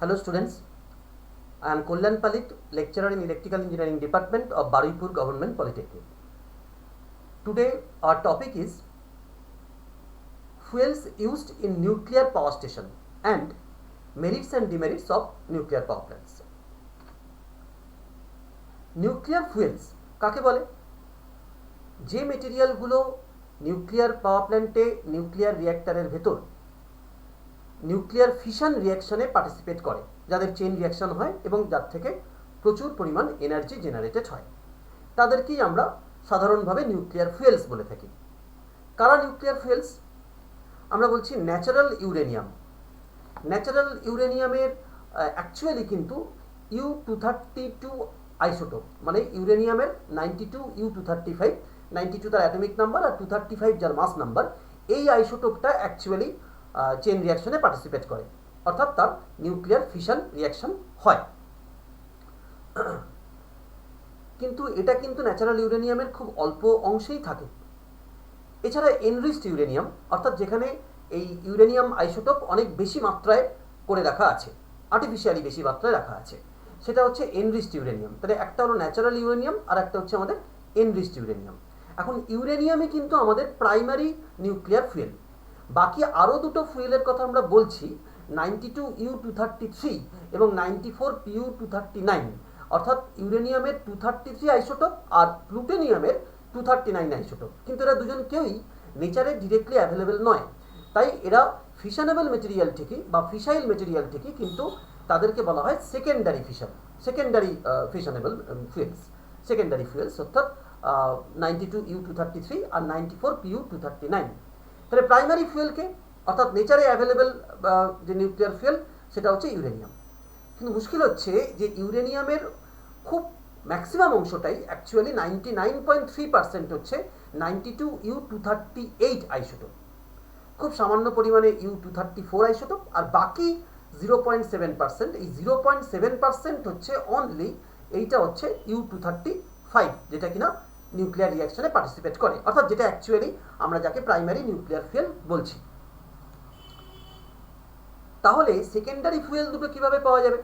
Hello students, I am Kollan Palit, lecturer in Electrical Engineering Department of Baruypur Government Polytechnic. Today our topic is fuels used in nuclear power station and merits and demerits of nuclear power plants. Nuclear fuels কাকে বলে? যে মেটেরিয়ালগুলো nuclear power প্ল্যান্টে nuclear রিঅ্যাক্টরের ভেতর nuclear fission রিঅ্যাকশনে participate করে, যাদের chain reaction হয় এবং যার থেকে প্রচুর পরিমাণ এনার্জি জেনারেটেড হয়, তাদেরকেই আমরা সাধারণভাবে নিউক্লিয়ার ফুয়েলস বলে থাকি। কারা নিউক্লিয়ার ফুয়েলস? আমরা বলছি ন্যাচারাল ইউরেনিয়াম। ন্যাচারাল ইউরেনিয়ামের অ্যাকচুয়ালি কিন্তু U-232 আইসোটোপ, মানে ইউরেনিয়ামের 92 U-235, 92 তার অ্যাটমিক নাম্বার আর 235 যার মাস নাম্বার, এই আইসোটোপটা অ্যাকচুয়ালি চেইন রিঅ্যাকশনে পার্টিসিপেট করে, অর্থাৎ তার নিউক্লিয়ার ফিশন রিঅ্যাকশন হয়। কিন্তু এটা কিন্তু ন্যাচারাল ইউরেনিয়ামের খুব অল্প অংশেই থাকে। এছাড়া এনরিচড ইউরেনিয়াম, অর্থাৎ যেখানে এই ইউরেনিয়াম আইসোটোপ অনেক বেশি মাত্রায় করে রাখা আছে, আর্টিফিশিয়ালি বেশি মাত্রায় রাখা আছে, সেটা হচ্ছে এনরিচড ইউরেনিয়াম। তাহলে একটা হলো ন্যাচারাল ইউরেনিয়াম আর একটা হচ্ছে আমাদের এনরিচড ইউরেনিয়াম। এখন ইউরেনিয়ামই কিন্তু আমাদের প্রাইমারি নিউক্লিয়ার ফুয়েল। বাকি আরও দুটো ফুয়েলের কথা আমরা বলছি, 92 U-233 এবং 94 Pu-239, অর্থাৎ ইউরেনিয়ামের 233 আইসোটোপ আর প্লুটোনিয়ামের 239 আইসোটোপ। কিন্তু এরা দুজন কেউই নেচারে ডিরেক্টলি অ্যাভেলেবেল নয়, তাই এরা ফিশনেবল মেটেরিয়াল ঠিকই বা ফিসাইল মেটেরিয়াল ঠিকই, কিন্তু তাদেরকে বলা হয় সেকেন্ডারি ফিশনেবল ফুয়েলস, সেকেন্ডারি ফুয়েলস, অর্থাৎ 92 U-233 আর 94 Pu-239। তাহলে প্রাইমারি ফুয়েলকে, অর্থাৎ নেচারে অ্যাভেলেবেল যে নিউক্লিয়ার ফুয়েল, সেটা হচ্ছে ইউরেনিয়াম। কিন্তু মুশকিল হচ্ছে যে ইউরেনিয়ামের খুব ম্যাক্সিমাম অংশটাই অ্যাকচুয়ালি 99.3% হচ্ছে 92 U-238 আইসোটোপ, খুব সামান্য পরিমাণে U-234 আইসোটোপ, আর বাকি 0.7%, এই 0.7% হচ্ছে অনলি, এইটা হচ্ছে U-235, যেটা কিনা নিউক্লিয়ার রিঅ্যাকশনে পার্টিসিপেট করে, অর্থাৎ যেটা অ্যাকচুয়ালি আমরা যাকে প্রাইমারি নিউক্লিয়ার ফুয়েল বলছি। তাহলে সেকেন্ডারি ফুয়েল দুটো কিভাবে পাওয়া যাবে?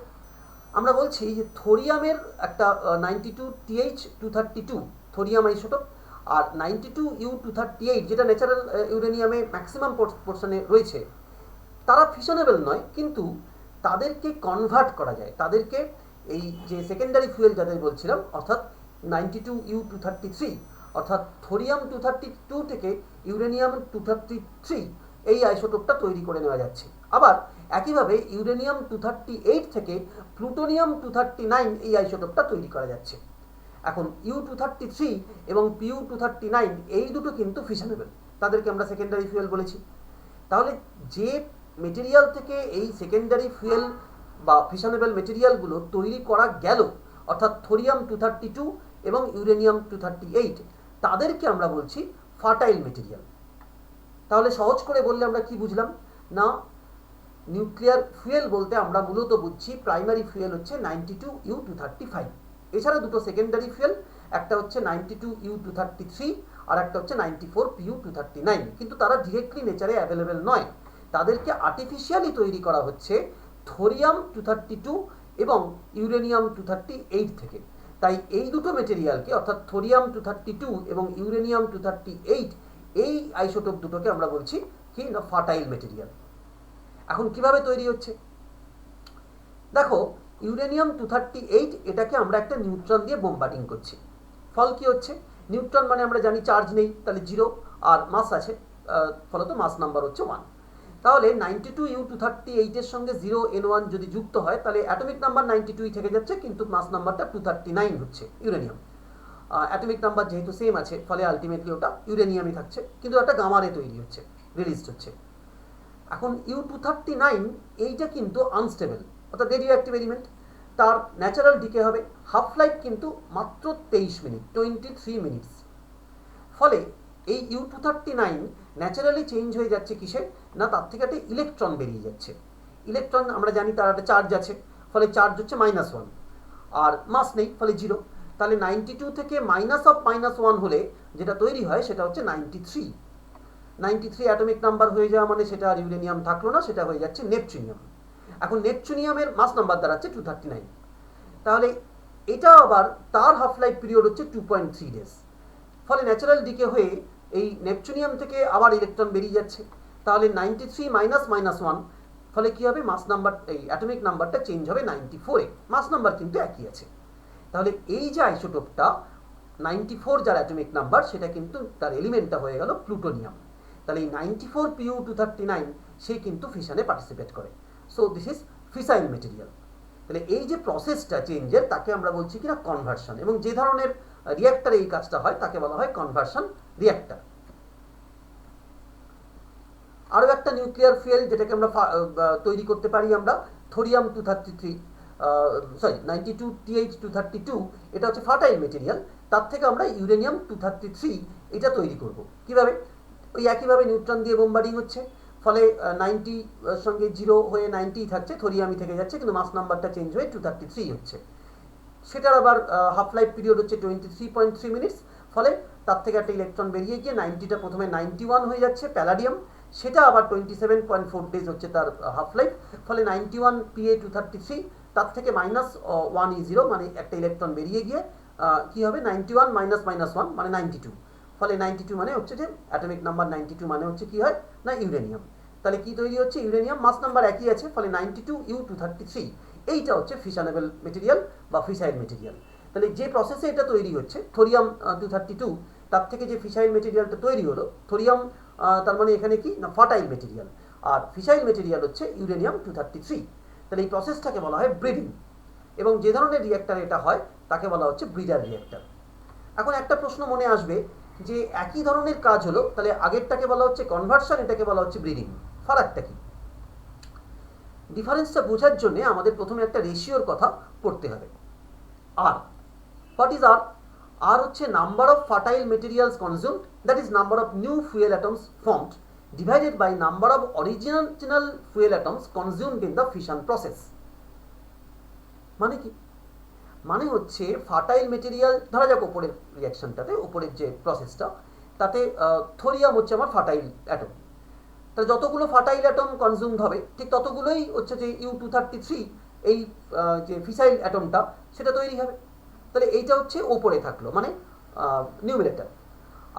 আমরা বলছি যে থোরিয়ামের একটা 92 TH-232 থোরিয়াম আইসোটোপ আর 92 U-238, যেটা ন্যাচারাল ইউরেনিয়ামে ম্যাক্সিমাম পোর্শনে রয়েছে, তারা ফিশনেবল নয়, কিন্তু তাদেরকে কনভার্ট করা যায়। তাদেরকে এই যে সেকেন্ডারি ফুয়েল যাদের বলছিলাম, অর্থাৎ 92 U-233, অর্থাৎ থোরিয়াম 232 থেকে ইউরেনিয়াম 233 এই আইসোটোপটা তৈরি করে নেওয়া যাচ্ছে। আবার একইভাবে ইউরেনিয়াম 238 থেকে প্লুটোনিয়াম 239 এই আইসোটোপটা তৈরি করা যাচ্ছে। এখন U-233 এবং Pu-239 এই দুটো কিন্তু ফিশনেবল, তাদেরকে আমরা সেকেন্ডারি ফুয়েল বলেছি। তাহলে যে মেটেরিয়াল থেকে এই সেকেন্ডারি ফুয়েল বা ফিশনেবল মেটেরিয়ালগুলো তৈরি করা গেল, অর্থাৎ থোরিয়াম 232 এবং ইউরেনিয়াম 238, তাদেরকে আমরা বলছি ফার্টাইল মেটেরিয়াল। তাহলে সহজ করে বললে আমরা কি বুঝলাম? না, নিউক্লিয়ার ফুয়েল বলতে আমরা মূলত বুঝছি প্রাইমারি ফুয়েল হচ্ছে 92 U-235, এছাড়া দুটো সেকেন্ডারি ফুয়েল, একটা হচ্ছে 92 U-233 আর একটা হচ্ছে 94 Pu-239, কিন্তু তারা ডিরেক্টলি নেচারে অ্যাভেলেবেল নয়, তাদেরকে আর্টিফিশিয়ালি তৈরি করা হচ্ছে থোরিয়াম 232 এবং ইউরেনিয়াম 238 থেকে। তাই এই দুটো মেটেরিয়ালকে, অর্থাৎ থোরিয়াম 232 এবং ইউরেনিয়াম 238, এই আইসোটোপ দুটোকে আমরা বলছি কি না, ফার্টাইল মেটেরিয়াল। এখন কিভাবে তৈরি হচ্ছে দেখো, ইউরেনিয়াম 238 এটাকে আমরা একটা নিউট্রন দিয়ে বোম্বার্ডিং করছি। ফল কি হচ্ছে? নিউট্রন মানে আমরা জানি চার্জ নেই, তাহলে 0, আর মাস আছে, ফলত মাস নাম্বার হচ্ছে 1। তাহলে 92 U-238 এর সঙ্গে 0 N1 যদি যুক্ত হয়, তাহলে অ্যাটমিক নাম্বার 92 থেকে যাচ্ছে, কিন্তু মাস নাম্বারটা 239 হচ্ছে ইউরেনিয়াম। অ্যাটমিক নাম্বার যেহেতু সেম আছে, ফলে আলটিমেটলি ওটা ইউরেনিয়ামই থাকছে, কিন্তু একটা গামারে তৈরি হচ্ছে, রিলিজড হচ্ছে। এখন U-239 এইটা কিন্তু আনস্টেবল, অর্থাৎ রেডিও অ্যাক্টিভ এলিমেন্ট, তার ন্যাচারাল ডিকে হবে, হাফ লাইফ কিন্তু মাত্র 23 মিনিট, 23 মিনিটস। ফলে এই U-239 ন্যাচারালি চেঞ্জ হয়ে যাচ্ছে কিসে না, তার থেকে একটা ইলেকট্রন বেরিয়ে যাচ্ছে। ইলেকট্রন আমরা জানি তার একটা চার্জ আছে, ফলে চার্জ হচ্ছে -1, আর মাস নেই, ফলে 0। তাহলে 92 থেকে -1 হলে যেটা তৈরি হয় সেটা হচ্ছে 93 অ্যাটমিক নাম্বার হয়ে যাওয়া, মানে সেটা আর ইউরেনিয়াম থাকলো না, সেটা হয়ে যাচ্ছে নেপচুনিয়াম। এখন নেপচুনিয়ামের মাস নাম্বার দাঁড়াচ্ছে 239, তাহলে এটা আবার তার হাফ লাইফ পিরিয়ড হচ্ছে 2.3 ডেজ। ফলে ন্যাচারাল ডিকে হয়ে এই নেপচুনিয়াম থেকে আবার ইলেকট্রন বেরিয়ে যাচ্ছে, তাহলে 93 মাইনাস মাইনাস 1, ফলে কি হবে, মাস নাম্বার এই অ্যাটমিক নাম্বারটা চেঞ্জ হবে 94-এ, মাস নাম্বার কিন্তু একই আছে। তাহলে এই যে আইসোটোপটা 94 যার অ্যাটমিক নাম্বার, সেটা কিন্তু তার এলিমেন্টটা হয়ে গেল প্লুটোনিয়াম। তাহলে এই 94Pu239 সে কিন্তু ফিশনে পার্টিসিপেট করে। So this is fissile material. তাহলে এই যে প্রসেসটা চেঞ্জের, তাকে আমরা বলছি কিনা কনভার্সন, এবং যে ধরনের রিঅ্যাক্টরে এই কাজটা হয় তাকে বলা হয় কনভার্সন রিঅ্যাক্টর। আরও একটা নিউক্লিয়ার ফুয়েল যেটাকে আমরা তৈরি করতে পারি আমরা, থোরিয়াম 233, 92Th232, এটা হচ্ছে ফার্টাইল মেটেরিয়াল। তার থেকে আমরা ইউরেনিয়াম 233 এটা তৈরি করব। কিভাবে? ওই একইভাবে নিউট্রন দিয়ে বোম্বার্ডিং হচ্ছে, ফলে 90 সঙ্গে 0 হয়ে 90 থাকছে, থোরিয়ামই থেকে যাচ্ছে, কিন্তু মাস নাম্বারটা চেঞ্জ হয়ে 233 হচ্ছে। সেটার আবার হাফ লাইফ পিরিয়ড হচ্ছে 23.3 মিনিটস, ফলে তার থেকে একটা ইলেকট্রন বেরিয়ে গিয়ে 90টা প্রথমে 91 হয়ে যাচ্ছে প্যালাডিয়াম, সেটা আবার 27.4 ডেজ হচ্ছে তার হাফ লাইফ, ফলে 91 Pa233, তার থেকে -1E0 মানে একটা ইলেকট্রন বেরিয়ে গিয়ে কি হবে, 91 মাইনাস মাইনাস 1 মানে 92, ফলে 92 মানে হচ্ছে যে অ্যাটমিক নাম্বার 92 মানে হচ্ছে কি হয় না ইউরেনিয়াম। তাহলে কি তৈরি হচ্ছে, ইউরেনিয়াম, মাস নাম্বার একই আছে, ফলে 92U233, এইটা হচ্ছে ফিশনেবল মেটেরিয়াল বা ফিসাইল মেটেরিয়াল। তাহলে যে প্রসেসে এটা তৈরি হচ্ছে থোরিয়াম 232, তার থেকে যে ফিসাইল মেটেরিয়ালটা তৈরি হলো থোরিয়াম, তার মানে এখানে কি না ফার্টাইল মেটেরিয়াল, আর ফিসাইল মেটেরিয়াল হচ্ছে ইউরেনিয়াম 233। তাহলে এই প্রসেসটাকে বলা হয় ব্রিডিং, এবং যে ধরনের রিঅ্যাক্টর এটা হয় তাকে বলা হচ্ছে ব্রিডার রিঅ্যাক্টর। এখন একটা প্রশ্ন মনে আসবে যে একই ধরনের কাজ হলো, তাহলে আগেরটাকে বলা হচ্ছে কনভার্সন, এটাকে বলা হচ্ছে ব্রিডিং, ফারাকটা কি? ডিফারেন্সটা বোঝার জন্য আমাদের প্রথমে একটা রেশিওর কথা পড়তে হবে। আর হোয়াট ইজ আর? আর হচ্ছে number of fertile materials consumed, that is number of new fuel atoms formed divided by number of original fuel atoms consumed in the fission process. মানে কি? মানে হচ্ছে ফার্টাইল মেটেরিয়াল, ধরা যাক ওপরের রিয়াকশনটাতে, ওপরের যে প্রসেসটা, তাতে থোরিয়াম হচ্ছে আমার ফার্টাইল অ্যাটম, তাহলে যতগুলো ফার্টাইল অ্যাটম কনজিউমড হবে ঠিক ততগুলোই হচ্ছে যে U233 এই যে ফিসাইল অ্যাটমটা সেটা তৈরি হবে। তাহলে এইটা হচ্ছে ওপরে থাকলো মানে নিউমিনেটর।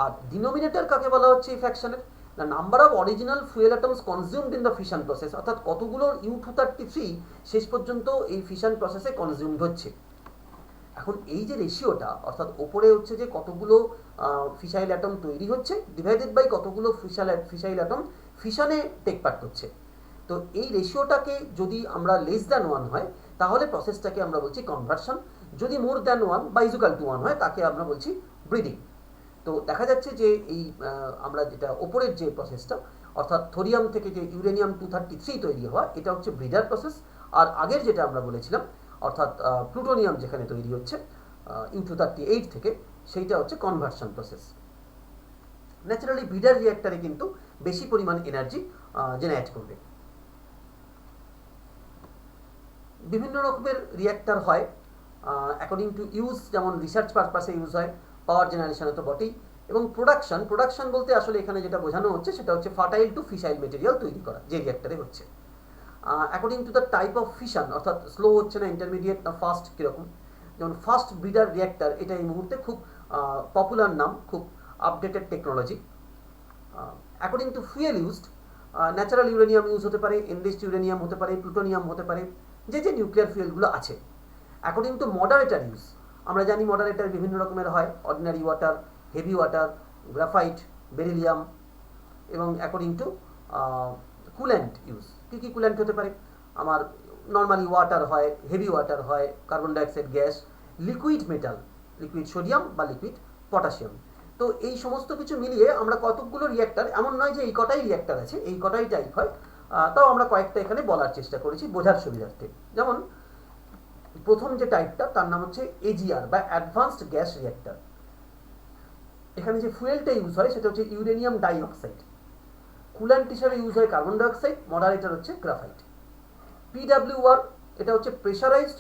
আর ডিনোমিনেটর কাকে বলা হচ্ছে এই ফ্র্যাকশনের? না, number of original fuel atoms consumed in the fission process, অর্থাৎ কতগুলো U233 শেষ পর্যন্ত এই ফিশন প্রসেসে কনজিউমড হচ্ছে। এখন এই যে রেশিওটা, অর্থাৎ ওপরে হচ্ছে যে কতগুলো ফিসাইল অ্যাটম তৈরি হচ্ছে ডিভাইডেড বাই কতগুলো ফিসাইল অ্যাটম ফিশনে টেক পার্ট করছে, তো এই রেশিওটাকে যদি আমরা লেস দ্যান 1 হয় তাহলে প্রসেসটাকে আমরা বলছি কনভার্সন, যদি মোর দ্যান 1 বা ইকুয়াল টু 1 হয় তাকে আমরা বলছি ব্রিডিং। তো দেখা যাচ্ছে যে এই আমরা যেটা ওপরের যে প্রসেসটা, অর্থাৎ থোরিয়াম থেকে যে ইউরেনিয়াম 233 তৈরি হওয়া, এটা হচ্ছে ব্রিডার প্রসেস। আর আগের যেটা আমরা বলেছিলাম, অর্থাৎ প্লুটোনিয়াম যেখানে তৈরি হচ্ছে U238 থেকে, সেইটা হচ্ছে কনভার্সন প্রসেস। ন্যাচারালি ব্রিডার রিঅ্যাক্টরে কিন্তু বেশি পরিমাণ এনার্জি জেনারেট করবে। বিভিন্ন রকমের রিঅ্যাক্টর হয় অ্যাকর্ডিং টু ইউজ, যেমন রিসার্চ পারপাসে ইউজ হয়, পাওয়ার জেনারেশনে তো বটেই, এবং প্রোডাকশন বলতে আসলে এখানে যেটা বোঝানো হচ্ছে সেটা হচ্ছে ফার্টাইল টু ফিসাইল মেটেরিয়াল তৈরি করা যে রিঅ্যাক্টরে হচ্ছে। According to the type of fission, অর্থাৎ স্লো হচ্ছে না ইন্টারমিডিয়েট না ফাস্ট কীরকম, যেমন ফাস্ট ব্রিডার রিঅ্যাক্টর এটা এই মুহূর্তে খুব পপুলার নাম, খুব updated technology. According to fuel used, natural uranium use হতে পারে, এনরিচড ইউরেনিয়াম হতে পারে, প্লুটোনিয়াম হতে পারে, যে যে নিউক্লিয়ার ফুয়েলগুলো আছে। অ্যাকর্ডিং টু মডারেটার ইউজ, আমরা জানি মডারেটার বিভিন্ন রকমের হয়, ordinary water, heavy water, graphite, beryllium, এবং অ্যাকর্ডিং টু কুল্যান্ট ইউজ, কী কী কুল্যান্ট হতে পারে, আমার নর্মালি ওয়াটার হয়, হেভি ওয়াটার হয়, carbon dioxide gas, liquid metal, liquid sodium বা লিকুইড পটাশিয়াম। তো এই সমস্ত কিছু মিলিয়ে আমরা কতগুলো রিঅ্যাক্টর, এমন নয় যে এই কটাই রিঅ্যাক্টর আছে, এই কটাই টাইপ হয়, তাও আমরা কয়েকটা এখানে বলার চেষ্টা করেছি বোঝার সুবিধার্থে। যেমন প্রথম যে টাইপটা তার নাম হচ্ছে AGR বা অ্যাডভান্সড গ্যাস রিঅ্যাক্টর। এখানে যে ফুয়েলটা ইউজ হয় সেটা হচ্ছে ইউরেনিয়াম ডাইঅক্সাইড, কুল্যান্ট হিসাবে ইউজ হয় কার্বন ডাইঅক্সাইড, মডারেটর হচ্ছে গ্রাফাইট। PWR এটা হচ্ছে প্রেশারাইজড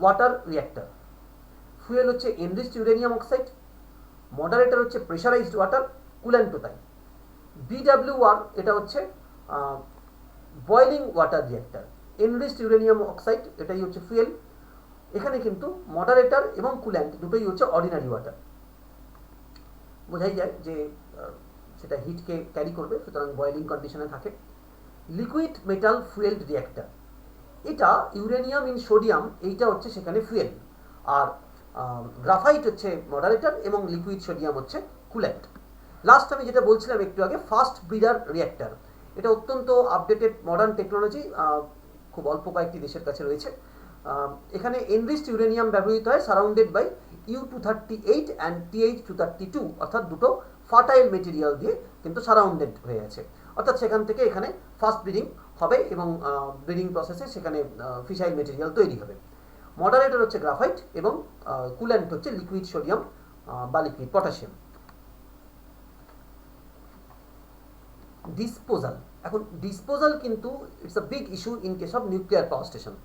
ওয়াটার রিঅ্যাক্টর, ফুয়েল হচ্ছে এনরিচড ইউরেনিয়াম অক্সাইড, মডারেটর হচ্ছে প্রেশারাইজড ওয়াটার, কুল্যান্টও তাই। BWR এটা হচ্ছে boiling water reactor, enriched uranium oxide এটাই হচ্ছে ফুয়েল। এখানে কিন্তু মডারেটর এবং কুল্যান্ট দুটোই হচ্ছে অর্ডিনারি ওয়াটার। বোঝাই যায় যে সেটা হিটকে ক্যারি করবে, সুতরাং বয়েলিং কন্ডিশনে থাকে। লিকুইড মেটাল ফুয়েলড রিঅ্যাক্টর, এটা ইউরেনিয়াম ইন সোডিয়াম, এইটা হচ্ছে সেখানে ফুয়েল, আর গ্রাফাইট হচ্ছে মডারেটর এবং লিকুইড সোডিয়াম হচ্ছে কুল্যান্ট। লাস্ট আমি যেটা বলছিলাম একটু আগে, ফাস্ট ব্রিডার রিঅ্যাক্টর, এটা অত্যন্ত আপডেটেড মডার্ন টেকনোলজি, খুব অল্প কয়েকটি দেশের কাছে রয়েছে। এখানে এনরিচড ইউরেনিয়াম ব্যবহৃত হয় surrounded by U-238 and TH-232, অর্থাৎ দুটো ফার্টাইল মেটেরিয়াল দিয়ে কিন্তু সারাউন্ডেড হয়ে আছে, অর্থাৎ সেখান থেকে এখানে ফাস্ট ব্রিডিং হবে এবং ব্রিডিং প্রসেসে সেখানে ফিশাইল মেটেরিয়াল তৈরি হবে। মডারেটর হচ্ছে গ্রাফাইট এবং কুল্যান্ট হচ্ছে লিকুইড সোডিয়াম বা লিকুইড পটাশিয়াম। ডিসপোজাল, এখন ডিসপোজাল কিন্তু it's a big issue in case of nuclear power station,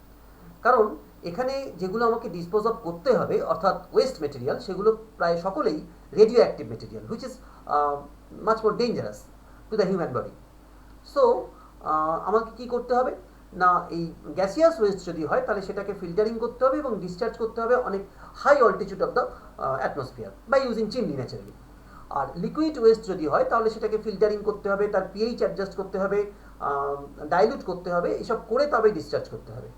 কারণ এখানে যেগুলো আমাকে ডিসপোজ অফ করতে হবে অর্থাৎ ওয়েস্ট মেটেরিয়াল, সেগুলো প্রায় সকলেই radio active material, which is much more dangerous to the human body. So আমাকে কি করতে হবে না, এই গ্যাসিয়াস ওয়েস্ট যদি হয় তাহলে সেটাকে ফিল্টারিং করতে হবে এবং ডিসচার্জ করতে হবে অনেক high altitude of the atmosphere by using chimney naturally. আর লিকুইড ওয়েস্ট যদি হয় তাহলে সেটাকে ফিল্টারিং করতে হবে, তার পিএইচ অ্যাডজাস্ট করতে হবে, ডাইলুট করতে হবে, এসব করে তবে ডিসচার্জ করতে হবে।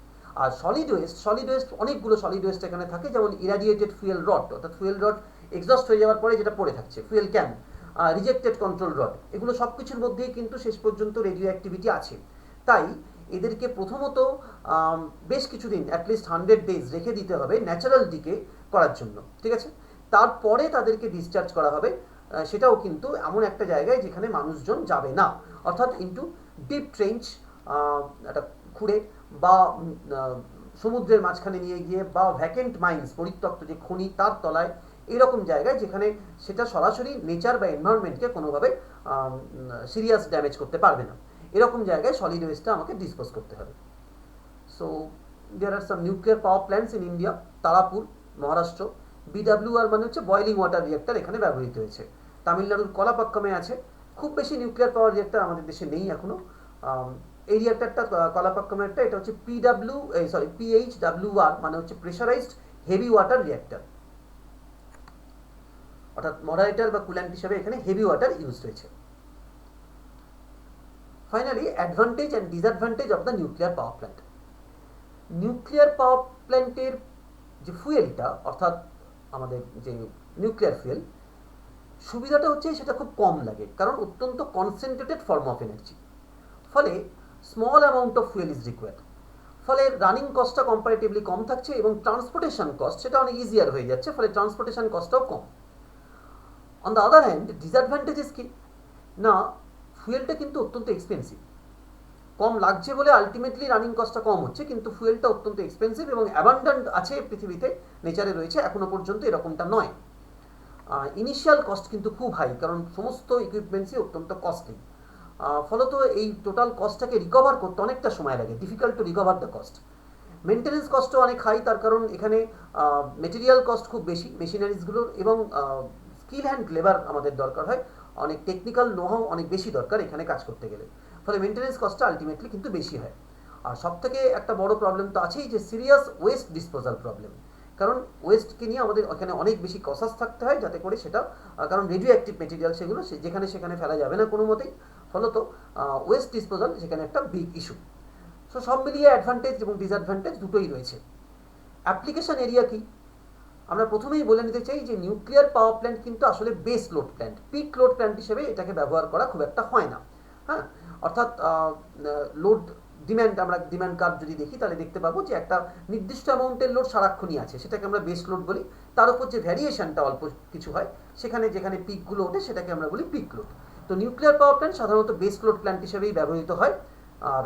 আর সলিড ওয়েস্ট অনেকগুলো সলিড ওয়েস্ট এখানে থাকে, যেমন ইরাডিয়েটেড ফুয়েল রড, অর্থাৎ ফুয়েল রড এক্সস্ট হয়ে যাওয়ার পরে যেটা পড়ে থাকছে, fuel can, rejected control rod, এগুলো সব কিছুর মধ্যেই কিন্তু শেষ পর্যন্ত রেডিও অ্যাক্টিভিটি আছে। তাই এদেরকে প্রথমত বেশ কিছুদিন অ্যাটলিস্ট 100 ডেজ রেখে দিতে হবে ন্যাচারাল ডিকে করার জন্য, ঠিক আছে? তারপরে তাদেরকে ডিসচার্জ করা হবে, সেটাও কিন্তু এমন একটা জায়গায় যেখানে মানুষজন যাবে না, অর্থাৎ ইনটু ডিপ ট্রেঞ্চ, একটা খুঁড়ে বা সমুদ্রের মাঝখানে নিয়ে গিয়ে, বা ভ্যাকেন্ট মাইন্স, পরিত্যক্ত যে খনি তার তলায়, এরকম জায়গায় যেখানে সেটা সরাসরি নেচার বা এনভায়রনমেন্টকে কোনোভাবে সিরিয়াস ড্যামেজ করতে পারবে না, এরকম জায়গায় সলিড ওয়েস্টটা আমাকে ডিসপোজ করতে হবে। So there are some nuclear power plants in India, Tarapur, Maharashtra. BWR মানে হচ্ছে বয়েলিং ওয়াটার রিঅ্যাক্টর, এখানে ব্যবহৃত হয়েছে। তামিলনাড়ুর কলাপাক্কামে আছে। খুব বেশি নিউক্লিয়ার পাওয়ার রিঅ্যাক্টর আমাদের দেশে নেই এখনো। এই রিঅ্যাক্টরটা কলাপাক্কামেরটা, এটা হচ্ছে PHWR মানে হচ্ছে প্রেশারাইজড হেভি ওয়াটার রিঅ্যাক্টর, অর্থাৎ মডারেটর বা কুল্যান্ট হিসেবে এখানে হেভি ওয়াটার ইউজ হয়েছে। Finally advantage and disadvantage of the nuclear power plant. Nuclear power প্ল্যান্টের যে ফুয়েলটা, অর্থাৎ আমাদের যে নিউক্লিয়ার ফুয়েল, সুবিধাটা হচ্ছে সেটা খুব কম লাগে, কারণ অত্যন্ত কনসেন্ট্রেটেড ফর্ম অফ এনার্জি, ফলে small amount of fuel is required, ফলে রানিং কস্টটা কম্পারেটিভলি কম থাকছে এবং ট্রান্সপোর্টেশন কস্ট সেটা অনেক ইজিয়ার হয়ে যাচ্ছে, ফলে ট্রান্সপোর্টেশন কস্টটাও কম। On the other hand disadvantages কি না, ফুয়েলটা কিন্তু অত্যন্ত এক্সপেন্সিভ, কম লাগছে বলে আলটিমেটলি রানিং কস্টটা কম হচ্ছে, কিন্তু ফুয়েলটা অত্যন্ত এক্সপেন্সিভ এবং অ্যাবান্ডেন্ট আছে পৃথিবীতে, নেচারে রয়েছে, এখনো পর্যন্ত এরকমটা নয়। ইনিশিয়াল কস্ট কিন্তু খুব হাই, কারণ সমস্ত ইকুইপমেন্টসই অত্যন্ত কস্টলি, ফলত এই টোটাল কস্টটাকে রিকভার করতে অনেকটা সময় লাগে, difficult to recover the cost. Maintenance কস্টও অনেক হাই, তার কারণ এখানে মেটেরিয়াল কস্ট খুব বেশি মেশিনারিজগুলোর, এবং স্কিল হ্যান্ড লেবার আমাদের দরকার হয়, অনেক টেকনিক্যাল নোহাউ অনেক বেশি দরকার এখানে কাজ করতে গেলে, ফলে মেনটেন্যান্স কস্টটা আলটিমেটলি কিন্তু বেশি হয়। আর সব থেকে একটা বড় প্রবলেম তো আছেই, যে সিরিয়াস ওয়েস্ট ডিসপোজাল প্রবলেম, কারণ ওয়েস্টকে নিয়ে আমাদের ওখানে অনেক বেশি কসাস থাকতে হয়, যাতে করে সেটা, কারণ রেডিও অ্যাক্টিভ মেটেরিয়াল সেগুলো যেখানে সেখানে ফেলা যাবে না কোনো মতেই, ফলত ওয়েস্ট ডিসপোজাল সেখানে একটা বিগ ইস্যু। সো সব মিলিয়ে অ্যাডভান্টেজ এবং ডিসঅ্যাডভান্টেজ দুটোই রয়েছে। অ্যাপ্লিকেশন এরিয়া কি, আমরা প্রথমেই বলে নিতে চাই যে নিউক্লিয়ার পাওয়ার প্ল্যান্ট কিন্তু আসলে base load plant, pick load plant হিসেবে এটাকে ব্যবহার করা খুব একটা হয় না। হ্যাঁ, অর্থাৎ লোড ডিম্যান্ড, আমরা ডিম্যান্ড কার্ভ যদি দেখি তাহলে দেখতে পাবো যে একটা নির্দিষ্ট অ্যামাউন্টের লোড সারাক্ষণই আছে, সেটাকে আমরা বেস লোড বলি। তার উপর যে ভ্যারিয়েশনটা অল্প কিছু হয়, সেখানে যেখানে পিকগুলো ওঠে সেটাকে আমরা বলি পিক লোড। তো নিউক্লিয়ার পাওয়ার প্ল্যান্ট সাধারণত বেস লোড প্ল্যান্ট হিসেবেই ব্যবহৃত হয়, আর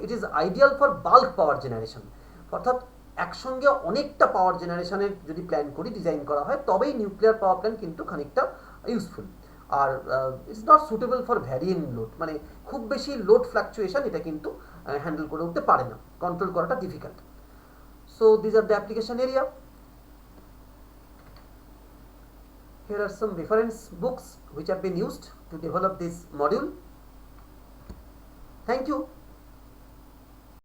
it is ideal for bulk power generation, অর্থাৎ একসঙ্গে অনেকটা পাওয়ার জেনারেশনের যদি প্ল্যান করি, ডিজাইন করা হয়, তবেই নিউক্লিয়ার পাওয়ার প্ল্যান্ট কিন্তু খানিকটা ইউজফুল। আর it's not suitable for variant load, মানে খুব বেশি লোড ফ্লাকচুয়েশন এটা কিন্তু হ্যান্ডেল করে উঠতে পারে না, কন্ট্রোল করাটা difficult. So this are the application area. Here are some reference books which have been used to develop this module. Thank you.